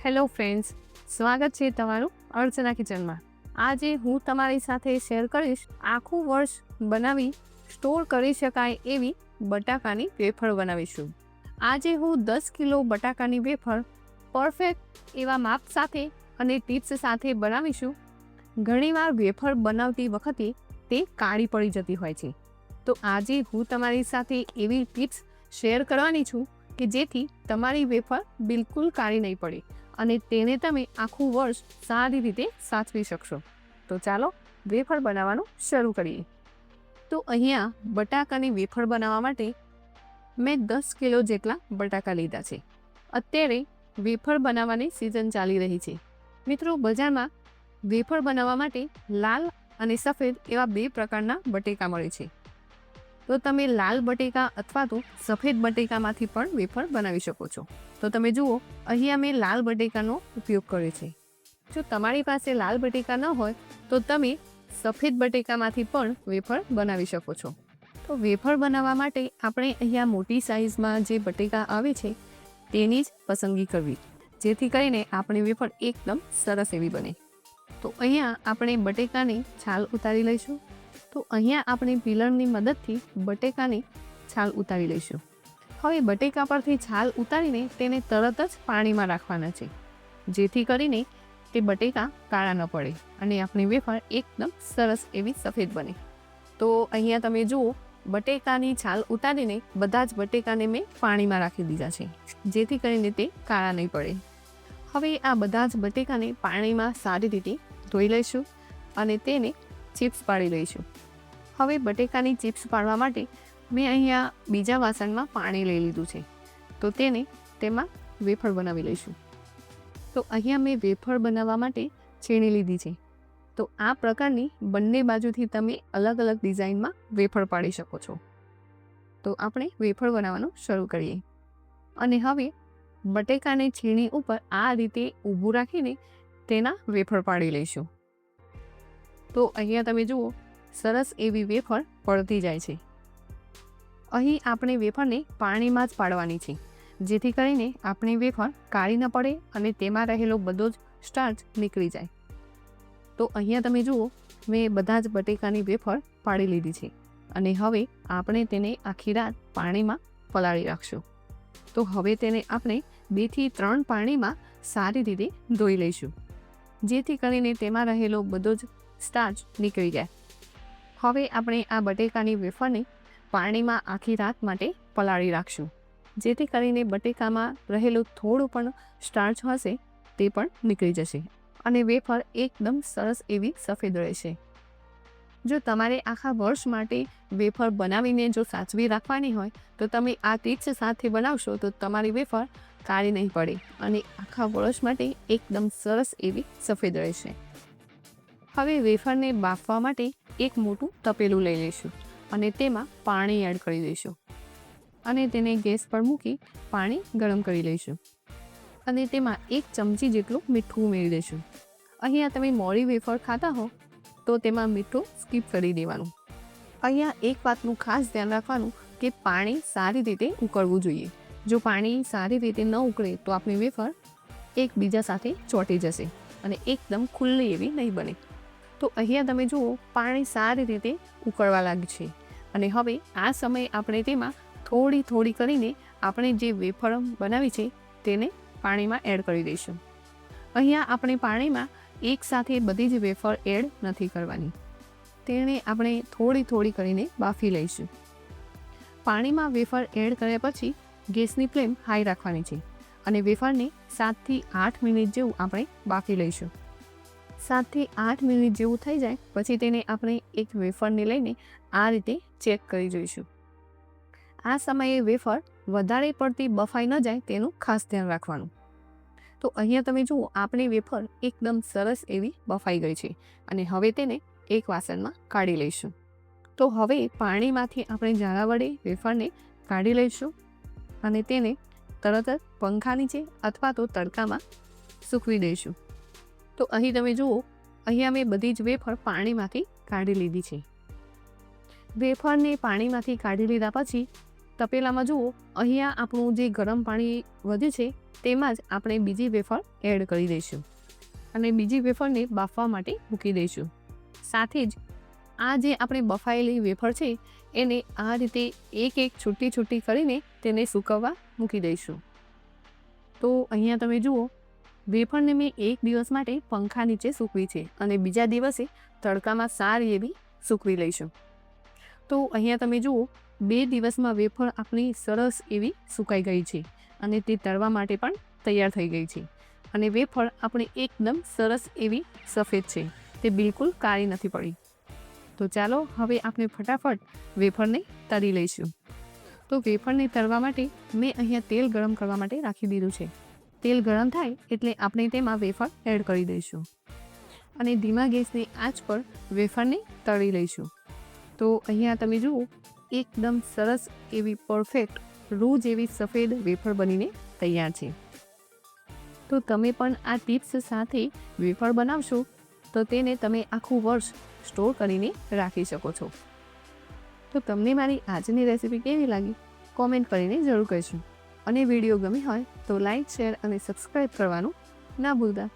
Hello friends, સ્વાગત છે તમારું અર્ચના કિચનમાં. આજે હું તમારી સાથે શેર કરીશ આખું વર્ષ બનાવી સ્ટોર કરી શકાય એવી બટાકાની વેફર બનાવીશું. આજે હું 10 કિલો બટાકાની વેફર પરફેક્ટ એવા માપ સાથે અને ટિપ્સ સાથે બનાવીશું. ઘણીવાર વેફર બનાવતી વખતે તે કાળી પડી જતી હોય છે, તો આજે હું તમારી સાથે એવી ટિપ્સ શેર કરવાની છું કે જેથી તમારી વેફર બિલકુલ કાળી નહીં પડે અને તેને તમે આખું વર્ષ સારી રીતે સાચવી શકશો. તો ચાલો વેફર બનાવવાનું શરૂ કરીએ. તો અહીંયા બટાકાની વેફર બનાવવા માટે મેં 10 કિલો જેટલા બટાકા લીધા છે. અત્યારે વેફર બનાવવાની સિઝન ચાલી રહી છે. મિત્રો, બજારમાં વેફર બનાવવા માટે લાલ અને સફેદ એવા 2 પ્રકારના બટેકા મળે છે. તો તમે લાલ બટેકા અથવા તો સફેદ બટેકામાંથી પણ વેફર બનાવી શકો છો. તો તમે જુઓ, અહીંયા મેં લાલ બટેકાનો ઉપયોગ કર્યો છે. જો તમારી પાસે લાલ બટેકા ન હોય તો તમે સફેદ બટેકામાંથી પણ વેફર બનાવી શકો છો. તો વેફર બનાવવા માટે આપણે અહીંયા મોટી સાઇઝમાં જે બટેકા આવે છે તેની જ પસંદગી કરવી, જેથી કરીને આપણી વેફર એકદમ સરસ એવી બને. તો અહીંયા આપણે બટેકાની છાલ ઉતારી લઈશું. તો અહીંયા આપણે પીલરની મદદથી બટેકાની છાલ ઉતારી લઈશું. હવે બટેકા પરથી છાલ ઉતારીને તેને તરત જ પાણીમાં રાખવાના છે, જેથી કરીને તે બટેકા કાળા ન પડે અને આપણી વેફર એકદમ સરસ એવી સફેદ બને. તો અહીંયા તમે જુઓ, બટેકાની છાલ ઉતારીને બધા જ બટેકાને મેં પાણીમાં રાખી દીધા છે, જેથી કરીને તે કાળા નહીં પડે. હવે આ બધા જ બટેકાને પાણીમાં સારી રીતે ધોઈ લઈશું અને તેને ચિપ્સ પાડી લઈશું. હવે બટેકાની ચિપ્સ પાડવા માટે મેં અહીંયા બીજા વાસણમાં પાણી લઈ લીધું છે, તો તેને તેમાં વેફર બનાવી લઈશું. તો અહીંયા મેં વેફર બનાવવા માટે છીણી લીધી છે. તો આ પ્રકારની બંને બાજુથી તમે અલગ અલગ ડિઝાઇનમાં વેફર પાડી શકો છો. તો આપણે વેફર બનાવવાનું શરૂ કરીએ. અને હવે બટેકાને છીણી ઉપર આ રીતે ઊભું રાખીને તેના વેફર પાડી લઈશું. તો અહીંયા તમે જુઓ, સરસ એવી વેફર પડતી જાય છે. અહીં આપણે વેફરને પાણીમાં જ પાડવાની છે, જેથી કરીને આપણી વેફર કાળી ન પડે અને તેમાં રહેલો બધો જ સ્ટાર્ચ નીકળી જાય. તો અહીંયા તમે જુઓ, મેં બધા જ બટેકાની વેફર પાડી લીધી છે અને હવે આપણે તેને આખી રાત પાણીમાં પલાળી રાખશું. તો હવે તેને આપણે 2 થી 3 પાણીમાં સારી રીતે ધોઈ લઈશું, જેથી કરીને તેમાં રહેલો બધો જ સ્ટાર્ચ નીકળી જાય. હવે આપણે આ બટેકાની વેફરને પાણીમાં આખી રાત માટે પલાળી રાખશું, જેથી કરીને બટેકામાં રહેલું થોડું પણ સ્ટાર્ચ હશે તે પણ નીકળી જશે અને વેફર એકદમ સરસ એવી સફેદ રહેશે. જો તમારે આખા વર્ષ માટે વેફર બનાવીને જો સાચવી રાખવાની હોય તો તમે આ ટિપ્સ સાથે બનાવશો તો તમારી વેફર કાળી નહીં પડે અને આખા વર્ષ માટે એકદમ સરસ એવી સફેદ રહેશે. હવે વેફરને બાફવા માટે એક મોટું તપેલું લઈ લઈશું અને તેમાં પાણી એડ કરી દઈશું અને તેને ગેસ પર મૂકી પાણી ગરમ કરી લઈશું અને તેમાં 1 ચમચી જેટલું મીઠું ઉમેરી દઈશું. અહીંયા તમે મોળી વેફર ખાતા હો તો તેમાં મીઠું સ્કીપ કરી દેવાનું. અહીંયા એક વાતનું ખાસ ધ્યાન રાખવાનું કે પાણી સારી રીતે ઉકળવું જોઈએ. જો પાણી સારી રીતે ન ઉકળે તો આપણી વેફર એકબીજા સાથે ચોંટી જશે અને એકદમ ખુલ્લી એવી નહીં બને. તો અહીંયા તમે જુઓ, પાણી સારી રીતે ઉકળવા લાગ્યું છે અને હવે આ સમયે આપણે તેમાં થોડી થોડી કરીને આપણે જે વેફર બનાવી છે તેને પાણીમાં એડ કરી દઈશું. અહીંયા આપણે પાણીમાં એકસાથે બધી જ વેફર એડ નથી કરવાની, તેને આપણે થોડી થોડી કરીને બાફી લઈશું. પાણીમાં વેફર એડ કર્યા પછી ગેસની ફ્લેમ હાઈ રાખવાની છે અને વેફરને 7 થી 8 મિનિટ જેવું આપણે બાફી લઈશું. 7 થી 8 મિનિટ જેવું થઈ જાય પછી તેને આપણે એક વેફરને લઈને આ રીતે ચેક કરી જોઈશું. આ સમયે વેફર વધારે પડતી બફાઈ ન જાય તેનું ખાસ ધ્યાન રાખવાનું. તો અહીંયા તમે જુઓ, આપણી વેફર એકદમ સરસ એવી બફાઈ ગઈ છે અને હવે તેને એક વાસણમાં કાઢી લઈશું. તો હવે પાણીમાંથી આપણે જાળા વડે વેફરને કાઢી લઈશું અને તેને તરત જ પંખા નીચે અથવા તો તડકામાં સૂકવી દઈશું. તો અહીં તમે જુઓ, અહીંયા મેં બધી જ વેફર પાણીમાંથી કાઢી લીધી છે. વેફરને પાણીમાંથી કાઢી લીધા પછી તપેલામાં જુઓ, અહીંયા આપણું જે ગરમ પાણી વધ્યું છે તેમાં જ આપણે બીજી વેફર એડ કરી દઈશું અને બીજી વેફરને બાફવા માટે મૂકી દઈશું. સાથે જ આ જે આપણે બફાયેલી વેફર છે એને આ રીતે એક છૂટી છૂટી કરીને તેને સૂકવવા મૂકી દઈશું. તો અહીંયા તમે જુઓ, વેફરને મેં 1 દિવસ માટે પંખા નીચે સૂકવી છે અને બીજા દિવસે તડકામાં સારી એવી સૂકવી લઈશું. તો અહીંયા તમે જુઓ, 2 દિવસમાં વેફર આપણી સરસ એવી સુકાઈ ગઈ છે અને તે તળવા માટે પણ તૈયાર થઈ ગઈ છે અને વેફર આપણી એકદમ સરસ એવી સફેદ છે, તે બિલકુલ કાળી નથી પડી. તો ચાલો હવે આપણે ફટાફટ વેફરને તળી લઈશું. તો વેફરને તળવા માટે મેં અહીંયા તેલ ગરમ કરવા માટે રાખી દીધું છે. તેલ ગરમ થાય એટલે આપણે તેમાં વેફર એડ કરી દઈશું અને ધીમા ગેસની આંચ પર વેફરને તળી લઈશું. તો અહીંયા તમે જુઓ, એકદમ સરસ એવી પરફેક્ટ રૂ જેવી સફેદ વેફર બનીને તૈયાર છે. તો તમે પણ આ ટિપ્સ સાથે વેફર બનાવશો તો તેને તમે આખું વર્ષ સ્ટોર કરીને રાખી શકો છો. તો તમને મારી આજની રેસીપી કેવી લાગી કોમેન્ટ કરીને જરૂર કહેજો અને વિડીયો ગમી હોય તો લાઈક, શેર અને સબસ્ક્રાઈબ કરવાનું ના ભૂલતા.